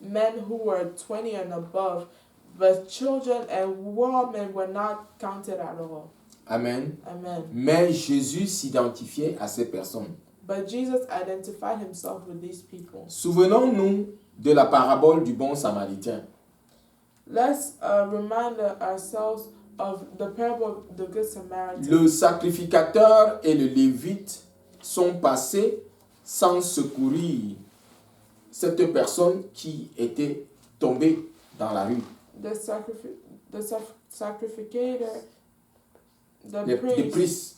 men who were 20 and above, but children and women were not counted at all. Amen. Amen. Mais Jésus s'identifiait à ces personnes. But Jesus identified himself with these people. Souvenons-nous de la parabole du bon samaritain. Let's remind ourselves of the parable of the Good Samaritan. Le sacrificateur et le lévite sont passés sans secourir cette personne qui était tombée dans la rue. The sacrificator, Les priests.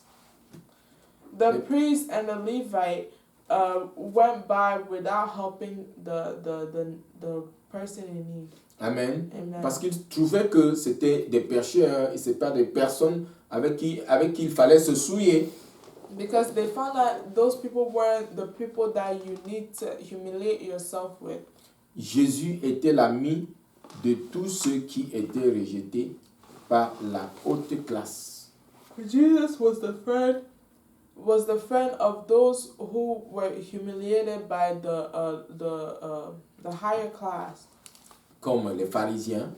the priest and the Levite went by without helping the person in need. Amen. Amen. Parce qu'ils trouvaient que c'était des pécheurs et ce pas des personnes avec qui il fallait se souiller. Because they found that those people were the people that you need to humiliate yourself with. Jésus était l'ami de tous ceux qui étaient rejetés par la haute classe. Jesus was the friend of those who were humiliated by the higher class, Comme les pharisiens,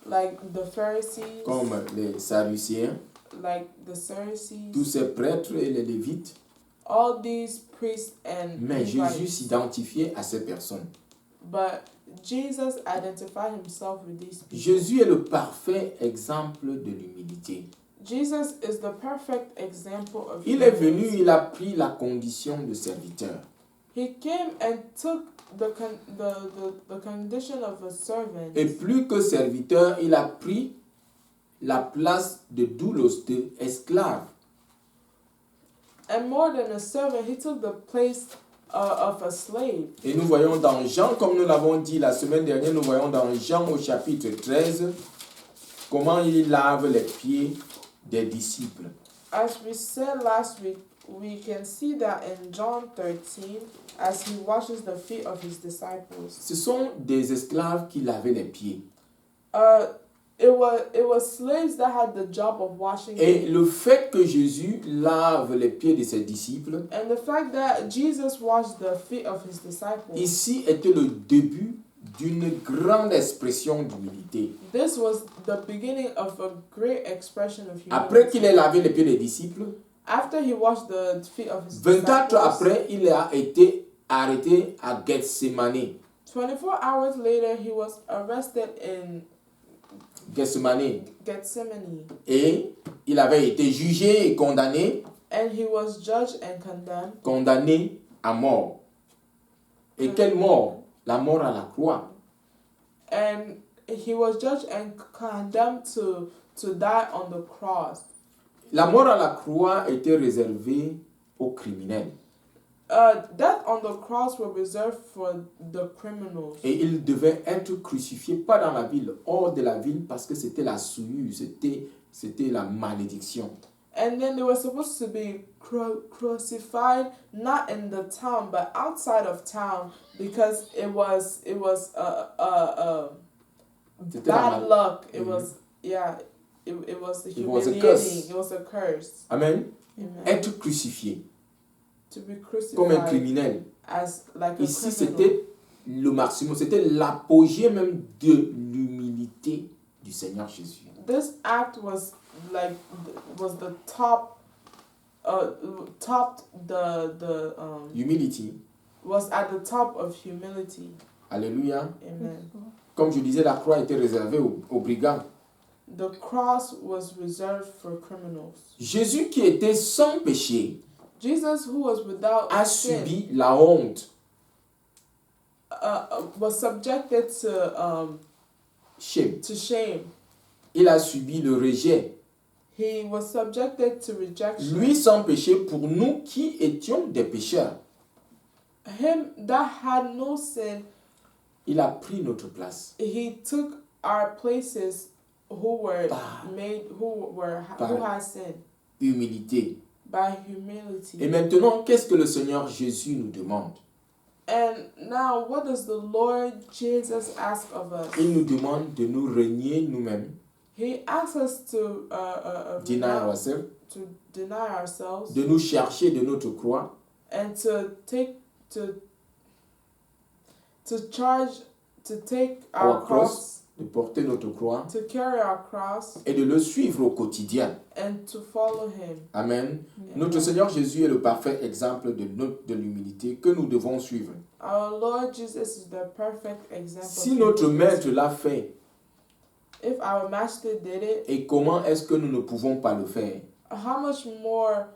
like the Pharisees, comme les sadducéens, like the Sadducees, tous ces prêtres et les lévites. all these priests and Mais Jésus Levites. s'identifiait à ces personnes. But Jesus identified himself with these people. Jésus est le parfait exemple de l'humilité. Jesus is the perfect example of Il est venu, humility. il a pris la condition de serviteur. He came and took the condition of a servant. Et plus que serviteur, il a pris la place de doulos, de esclave. And more than a servant, he took the place of a slave. Et nous voyons dans Jean, comme nous l'avons dit la semaine dernière, nous voyons dans Jean au chapitre 13, comment il lave les pieds des disciples. As we said last week, we can see that in John 13, as he washes the feet of his disciples. Ce sont des esclaves qui lavaient les pieds. It was slaves that had the job of washing Et feet. le fait que Jésus lave les pieds de ses disciples, And the fact that Jesus washed the feet of his disciples, ici était le début d'une grande expression d'humilité. this was the beginning of a great expression of Après qu'il humility. ait lavé les pieds des disciples, After he washed the feet of his 24 disciples, après, il a été arrêté à Gethsemane. 24 hours later, he was arrested in Gethsemane. Gethsemane. Et il avait été jugé et condamné, And he was judged and condamné à mort. Et quelle mort? La mort à la croix. And he was judged and condemned to die on the cross. La mort à la croix était réservée aux criminels. Death on the cross were reserved for the criminals. Et il devait être crucifié, pas dans la ville, hors de la ville, parce que c'était la souillure, c'était la malédiction. And then they were supposed to be crucified not in the town but outside of town because it was C'était la bad mal- luck. It Mhm. was it was the It was a humiliating. curse. It was a curse. Amen. Amen. Être crucifié To be comme un crucified criminel. as like a Ici, criminal. c'était le maximum, c'était l'apogée même de l'humilité du Seigneur Jésus. This act was the top topped the Humility. was at the top of humility. Alléluia. Amen. Comme je disais, la croix était réservée aux brigands. The cross was reserved for criminals. Jésus qui était sans péché Jesus, who was without a sin, subi la honte, was subjected shame. to shame. Il a subi le rejet. He was subjected to rejection. Lui sans péché pour nous qui étions des pécheurs. Him that had no sin, Il a pris notre place. he took our places who were Par- who had sin Humilité. by humility. Et maintenant, qu'est-ce que le Seigneur Jésus nous demande? And now, what does the Lord Jesus ask of us? Il nous demande de nous renier nous-mêmes, He asks us to deny ourselves, deny ourselves de nous chercher de notre croix, and to charge to take our our cross, de porter notre croix to carry our cross, et de le suivre au quotidien. and to follow Him. Amen. Yeah. Notre Seigneur Jésus est le parfait exemple de l'humilité que nous devons suivre. Our Lord Jesus is the perfect example. Si of notre humility. maître l'a fait, If our Master did it, et comment est-ce que nous ne pouvons pas le faire? how much more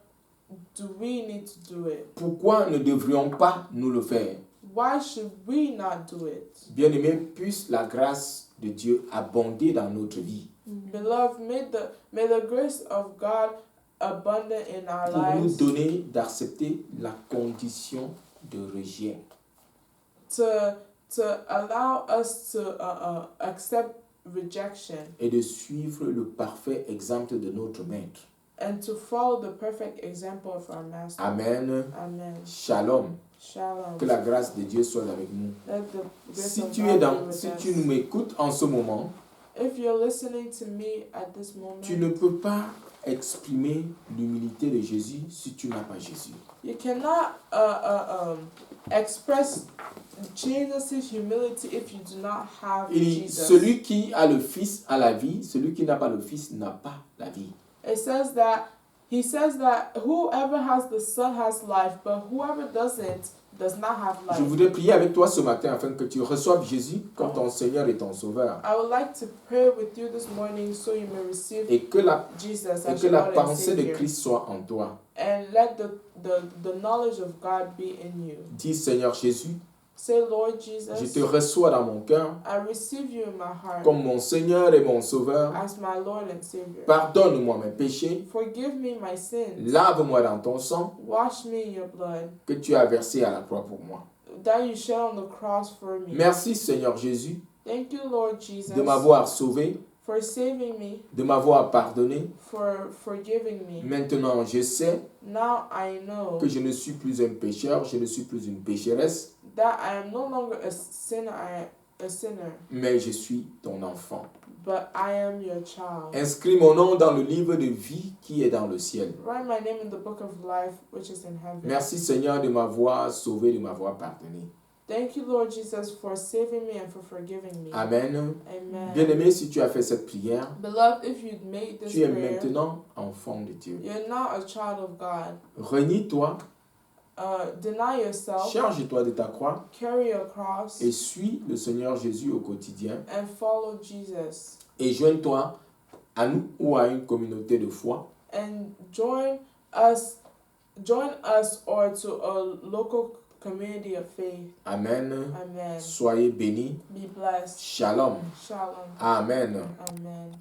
do we need to do it? Pourquoi ne devrions pas nous le faire? Why should we not do it? Bien-aimés, puisse la grâce de Dieu abonder dans notre vie Beloved, may the grace of God abundant in our pour nous lives donner d'accepter la condition de rejet. to allow us to accept rejection Et de suivre le parfait exemple de notre maître. and to follow the perfect example of our Master. Amen. Amen. Shalom. Shalom. Que la grâce de Dieu soit avec nous. Let the grace Si of tu God es be dans, with si us. tu m'écoutes en ce moment, If you're listening to me at this moment, tu ne peux pas exprimer l'humilité de Jésus si tu n'as pas Jésus. you cannot express Jesus' humility if you do not have Il dit, Jesus. celui qui a le Fils a la vie, celui qui n'a pas le Fils n'a pas la vie. It says that he says that whoever has the Son has life, but whoever doesn't does not have Je life. voudrais prier avec toi ce matin afin que tu reçoives Jésus comme ton Seigneur et ton Sauveur. I would like to pray with you this morning so you may receive Et que la, Jesus et as que your la Lord and pensée de Savior. Christ soit en toi. And let the knowledge of God be in you. Dis, Seigneur Jésus, Say, Lord je Jesus, te reçois dans mon cœur I receive you in my heart comme mon Seigneur et mon Sauveur. as my Lord and Savior. Pardonne-moi mes péchés, Forgive me my sins. lave-moi dans ton sang Wash me in your blood que tu as versé à la croix pour moi. that you shed on the cross for me. Merci Seigneur Jésus Thank you, Lord Jesus, de m'avoir sauvé, for saving me, de m'avoir pardonné. for forgiving me. Maintenant je sais Now I know que je ne suis plus un pécheur, je ne suis plus une pécheresse, that I am no longer a sinner, mais je suis ton enfant. but I am your child. Inscris mon nom dans le livre de vie qui est dans le ciel. Write my name in the book of life which is in heaven. Merci Seigneur de m'avoir sauvé, de m'avoir pardonné. Thank you, Lord Jesus, for saving me and for forgiving me. Amen. Amen. Bien-aimé, si tu as fait cette prière, Beloved, if you'd made this tu es prayer, maintenant enfant de Dieu. you're now a child of God. Renie-toi, Deny yourself, charge-toi de ta croix carry your cross, et suis le Seigneur Jésus au quotidien. and follow Jesus. Et joins-toi à nous ou à une communauté de foi And join us or to a local community of faith. Amen. Amen. Soyez bénis. Be blessed. Shalom. Shalom. Amen. Amen.